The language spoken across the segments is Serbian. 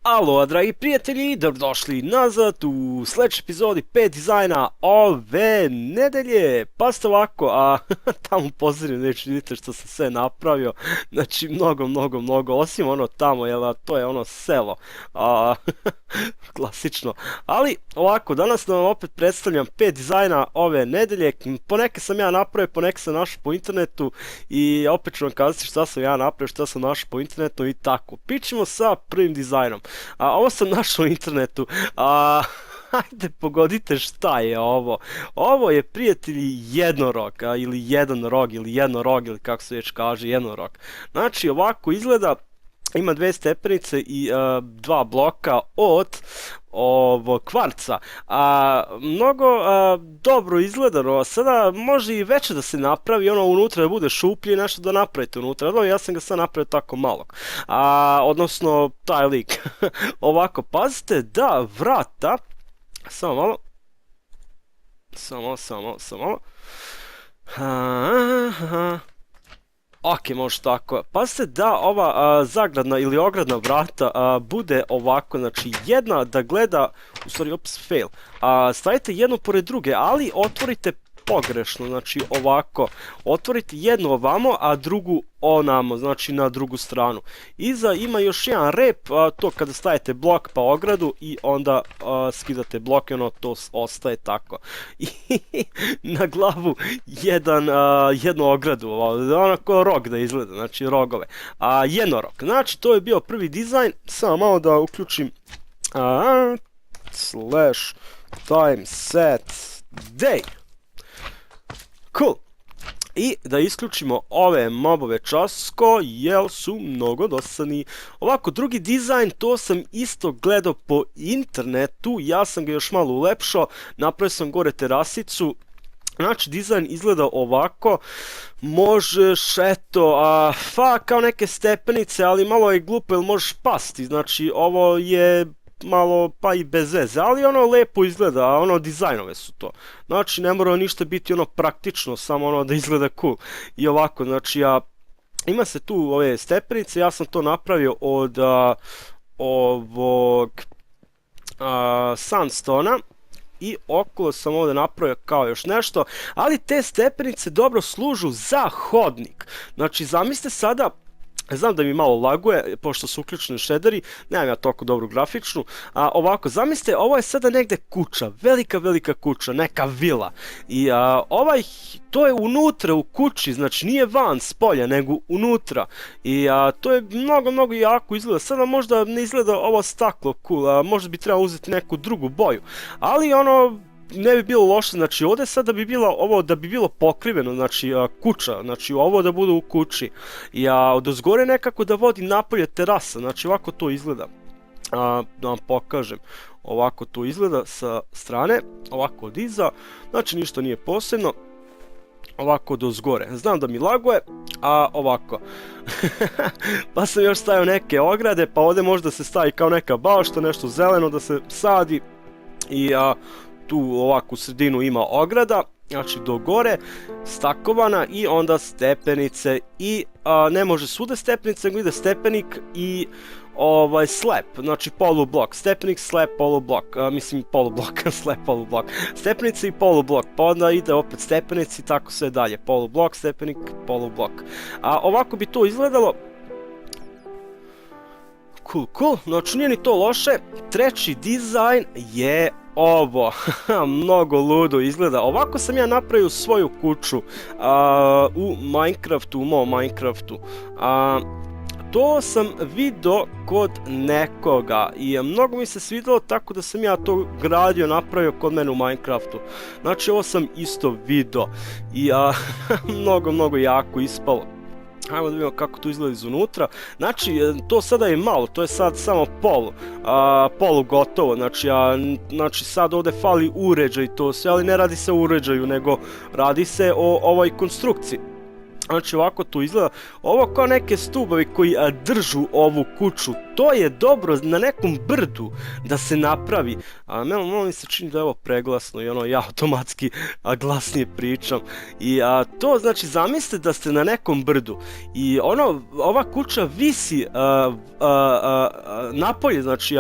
Alo, dragi prijatelji, dobrodošli nazad u sljedećoj epizodi 5 dizajna ove nedelje. Pa ste ovako, tamo pozornicu neću vidite što sam sve napravio. Znači, mnogo, osim ono tamo, to je ono selo. Klasično. Ali, ovako, danas vam opet predstavljam 5 dizajna ove nedelje. Poneke sam ja napravio, poneke sam našao po internetu i opet ću vam kazati šta sam ja napravio, šta sam našao po internetu i tako. Pićemo sa prvim dizajnom. Ovo sam našao u internetu. Hajde pogodite šta je ovo. Ovo je, prijatelji, jednorog, ili jedan rog, ili jednorog, ili kako se već kaže, jednorog. Znači, ovako izgleda. Ima dve stepenice i dva bloka od kvarca. Mnogo dobro izgleda, sada može i veće da se napravi, ono unutra da bude šuplje i nešto da napravite unutra. Ja sam ga sad napravio tako malog. Odnosno, taj lik. Ovako, pazite da vrata, samo malo. Samo malo. Ok, može tako. Pazite da ova zagradna ili ogradna vrata bude ovako, znači jedna da gleda, u stvari, fail. Stavite jednu pored druge, ali otvorite pogrešno, znači ovako. Otvorite jednu ovamo, a drugu onamo, znači na drugu stranu. Iza ima još jedan rep, to kada stavite blok pa ogradu i onda skidate blok i ono to ostaje tako. I na glavu jednu ogradu, onako rog da izgleda, znači rogove. Jednorog, znači to je bio prvi dizajn, samo malo da uključim slash time set day. Cool. I da isključimo ove mobove časko, jer su mnogo dosadni. Ovako, drugi dizajn, to sam isto gledao po internetu, ja sam ga još malo ulepšao, napravio sam gore terasicu. Znači, dizajn izgleda ovako, možeš, eto, kao neke stepenice, ali malo je glupo jer možeš pasti, znači ovo je malo pa i bez veze, ali ono lepo izgleda, ono dizajnove su to. Znači ne mora ništa biti ono praktično, samo ono da izgleda cool. I ovako, znači ima se tu ove stepenice, ja sam to napravio od ovog sandstona. I okolo sam ovdje napravio kao još nešto, ali te stepenice dobro služu za hodnik. Znači zamislite sada, znam da mi malo laguje, pošto su uključeni shaderi, nemam ja toliko dobru grafičnu. Ovako, zamislite, ovo je sada negde kuća, velika kuća, neka vila. I to je unutra u kući, znači nije van s polja, nego unutra. I to je mnogo jako izgleda. Sada možda ne izgleda ovo staklo cool, možda bi trebalo uzeti neku drugu boju. Ali ono, ne bi bilo loše, znači ovdje sada bi bilo ovo da bi bilo pokriveno, znači kuća, znači ovo da bude u kući. I odozgore nekako da vodi napolje terasa, znači ovako to izgleda. Da vam pokažem, ovako to izgleda sa strane, ovako od iza, znači ništa nije posebno. Ovako dozgore, znam da mi laguje, ovako. Pa sam još stavio neke ograde, pa ovdje možda se stavi kao neka bašta, nešto zeleno da se sadi. I tu ovako u sredinu ima ograda, znači do gore, stakovana i onda stepenice i ne može svuda stepenice, nego ide stepenik i slab, znači polublok, stepenik, slab, polublok, mislim polublok, slab, polublok, stepenice i polublok, pa onda ide opet stepenici i tako sve dalje, polublok, stepenik, polublok. Ovako bi to izgledalo. Cool, znači nije ni to loše. Treći dizajn je ovo, mnogo ludo izgleda. Ovako sam ja napravio svoju kuću u Minecraftu, u mom Minecraftu. To sam vidio kod nekoga i mnogo mi se svidjelo, tako da sam ja to gradio, napravio kod mene u Minecraftu. Znači ovo sam isto vidio i mnogo jako ispalo. Ajmo da vidimo kako to izgleda izunutra. Znači, to sada je malo, to je sad samo polu gotovo. Znači, sad ovdje fali uređaj to sve, ali ne radi se o uređaju, nego radi se o ovoj konstrukciji. Znači ovako to izgleda, ovo kao neke stubovi koji držu ovu kuću, to je dobro na nekom brdu da se napravi. Malo mi se čini da je ovo preglasno i ono ja automatski glasnije pričam. I to znači zamislite da ste na nekom brdu i ono, ova kuća visi napolje, znači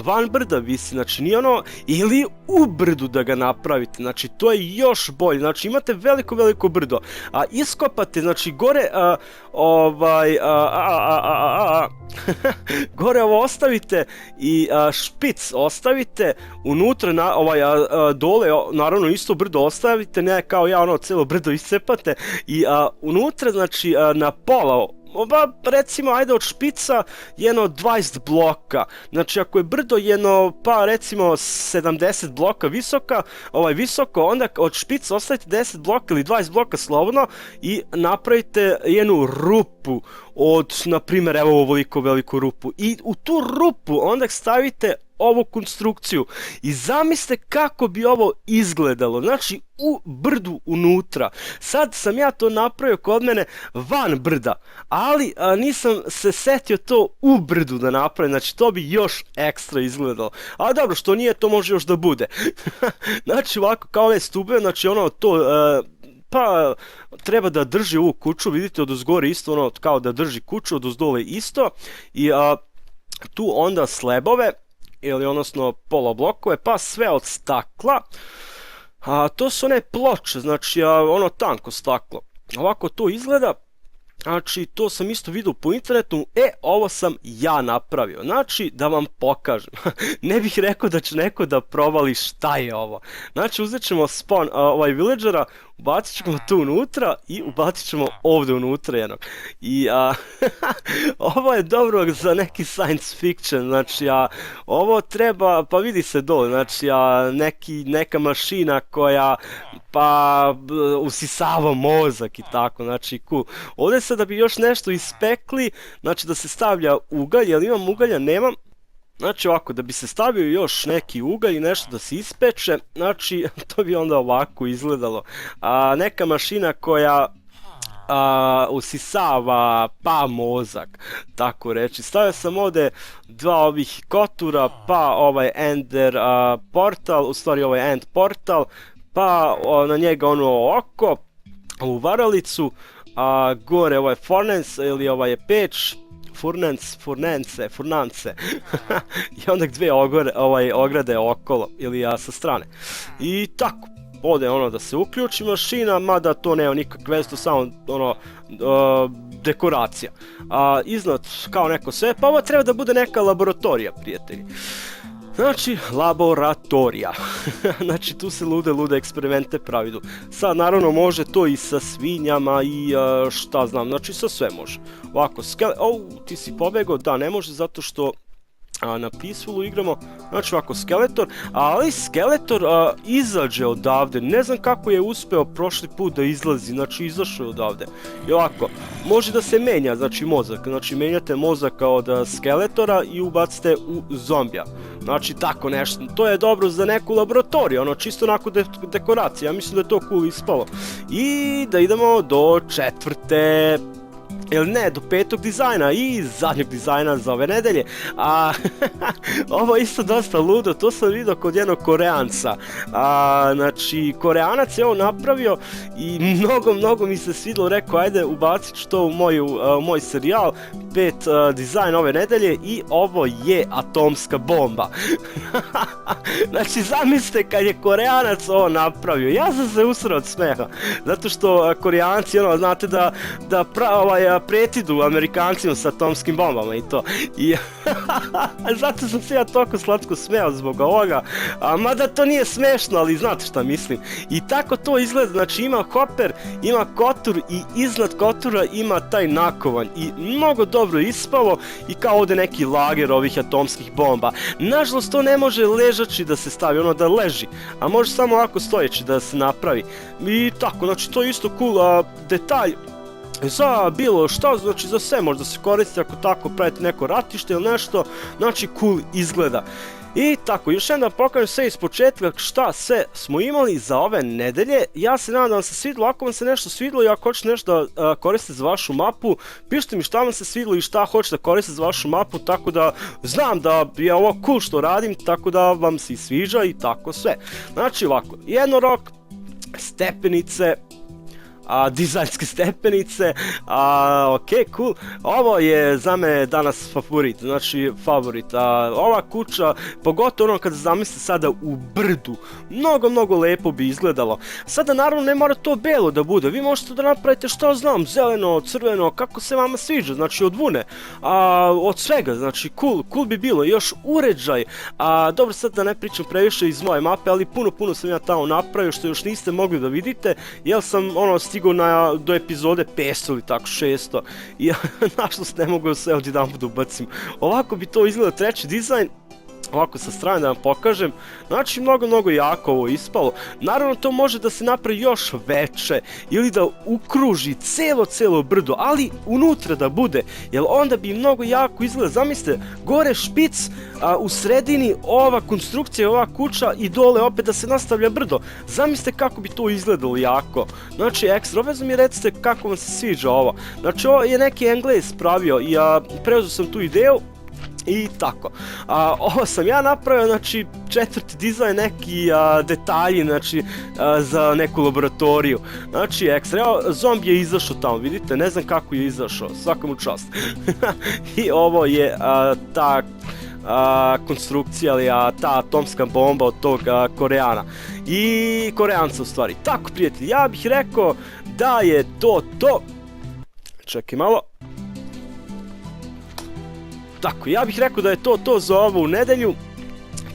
van brda visi, znači nije ono, ili u brdu da ga napravite, znači to je još bolje, znači imate veliko brdo, a iskopate, znači gore, gore ovo ostavite i špic ostavite, unutra, dole, naravno isto brdo ostavite, ne kao ja ono celo brdo iscepate i unutra, znači na pola, recimo, ajde od špica jedno 20 bloka, znači ako je brdo jedno, pa recimo 70 bloka visoko, onda od špica ostavite 10 bloka ili 20 bloka slobodno i napravite jednu rupu od, na primjer, evo ovoliko veliku rupu i u tu rupu onda stavite ovu konstrukciju i zamislite kako bi ovo izgledalo, znači u brdu unutra. Sad sam ja to napravio kod mene van brda, ali nisam se setio to u brdu da napravim, znači to bi još ekstra izgledalo. A dobro, što nije, to može još da bude. Znači ovako kao ove stube, znači ono to... pa treba da drži ovu kuću, vidite odozgore isto ono kao da drži kuću, odozdole isto i tu onda slebove ili odnosno poloblokove, pa sve od stakla, to su one ploče, znači ono tanko staklo, ovako to izgleda. Znači, to sam isto vidio po internetu, ovo sam ja napravio, znači, da vam pokažem. Ne bih rekao da će neko da provali šta je ovo. Znači, uzet ćemo spawn villagera, ubacit ćemo tu unutra i ubacit ćemo ovdje unutra jednog. I ovo je dobro za neki science fiction, znači, ovo treba, pa vidi se dole, znači, neka mašina koja, pa, usisava mozak i tako, znači, cool. Ovdje sad da bi još nešto ispekli, znači da se stavlja ugalj, jel imam ugalja, nemam. Znači ovako, da bi se stavio još neki ugalj i nešto da se ispeče, znači to bi onda ovako izgledalo. Neka mašina koja usisava pa mozak, tako reći. Stavio sam ovdje dva ovih kotura, pa ovaj ender portal, u stvari ovaj end portal, pa na njega ono oko, ovu varalicu, gore ovaj furnace ili ovaj je peć, furnance i onda dve ograde okolo ili sa strane i tako, ovdje ono da se uključi mašina, mada to nema nikakve veze, to samo ono dekoracija, iznad kao neko sve, pa ovo treba da bude neka laboratorija, prijatelji. Znači, laboratorija. Znači, tu se lude eksperimente pravidu. Sad, naravno, može to i sa svinjama i šta znam, znači sa sve može. Ovako, ti si pobegao, da, ne može zato što na Peacefulu igramo, znači ovako Skeletor, ali Skeletor izađe odavde, ne znam kako je uspeo prošli put da izlazi, znači izašao je odavde. I ovako, može da se menja, znači mozak, znači menjate mozak od Skeletora i ubacite u zombija. Znači tako nešto, to je dobro za neku laboratoriju, ono čisto onako dekoracija, ja mislim da je to cool ispalo. I da idemo do četvrte... ili ne, do petog dizajna i zadnjeg dizajna za ove nedelje. Ovo je isto dosta ludo, to sam vidio kod jednog Koreanca. Znači, Koreanac je ovo napravio i mnogo mi se svidilo, rekao ajde ubacit ću to u moj serijal, 5 dizajn ove nedelje i ovo je atomska bomba. Znači, zamislite kad je Koreanac ovo napravio, ja sam se usrao od smeha, zato što Koreanci, ono, znate da pretidu Amerikancima sa atomskim bombama i to. I zato sam se ja toliko slatko smejao zbog ovoga, mada to nije smešno, ali znate šta mislim. I tako to izgleda, znači ima hopper, ima kotur i iznad kotura ima taj nakovanj i mnogo dobro ispalo i kao ovdje neki lager ovih atomskih bomba. Nažalost to ne može ležači da se stavi, ono da leži, a može samo ovako stojeći da se napravi. I tako, znači to je isto cool detalj. Za bilo šta, znači za sve možda se koristi ako tako pravite neko ratište ili nešto, znači cool izgleda. I tako, još jednom da pokažem sve iz početka šta sve smo imali za ove nedelje. Ja se nadam da vam se svidilo, ako vam se nešto svidilo i ako hoćete nešto da koristite za vašu mapu, pišite mi šta vam se svidilo i šta hoćete da koristite za vašu mapu, tako da znam da je ovo cool što radim, tako da vam se i sviđa i tako sve. Znači ovako, jednorog, stepenice, dizajnske stepenice, ok, cool, ovo je za me danas favorit, znači favorit, ova kuća, pogotovo ono kada zamislite sada u brdu, mnogo lepo bi izgledalo. Sada naravno ne mora to belo da bude, vi možete da napravite što znam, zeleno, crveno, kako se vama sviđa, znači od vune, od svega, znači cool bi bilo, još uređaj, dobro sad da ne pričam previše iz moje mape, ali puno sam ja tamo napravio što još niste mogli da vidite, jer sam ono stigao do epizode 500 ili tako 600 i nažalost ne mogu sve odjedanput da ubacim. Ovako bi to izgledao treći dizajn, ovako sa strane da vam pokažem, znači mnogo jako ovo ispalo. Naravno to može da se napravi još veće ili da ukruži celo brdo, ali unutra da bude, jer onda bi mnogo jako izgleda. Zamislite, gore špic, u sredini ova konstrukcija, ova kuća i dole opet da se nastavlja brdo. Zamislite kako bi to izgledalo jako. Znači ekstra, obavezno mi recite kako vam se sviđa ovo. Znači ovo je neki Englez pravio i preuzeo sam tu ideju. I tako, ovo sam ja napravio, znači četvrti dizajn, neki detalji, znači za neku laboratoriju, znači ekstra, evo zombi je izašao tamo, vidite, ne znam kako je izašao, svaka mu čast. I ovo je ta konstrukcija, ali ta atomska bomba od tog Koreana i Koreanca u stvari. Tako prijatelji, ja bih rekao da je to, čekaj malo. Tako, ja bih rekao da je to za ovu nedelju,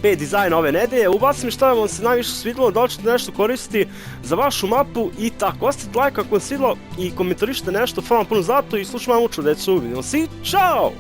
5 dizajna ove nedelje. Ubacite mi šta vam se najviše svidilo, da li ćete nešto koristiti za vašu mapu i tako. Ostavite like ako vam svidilo i komentarišite nešto, hvala vam puno za to i slušam vam uču decu, vidimo se i čao!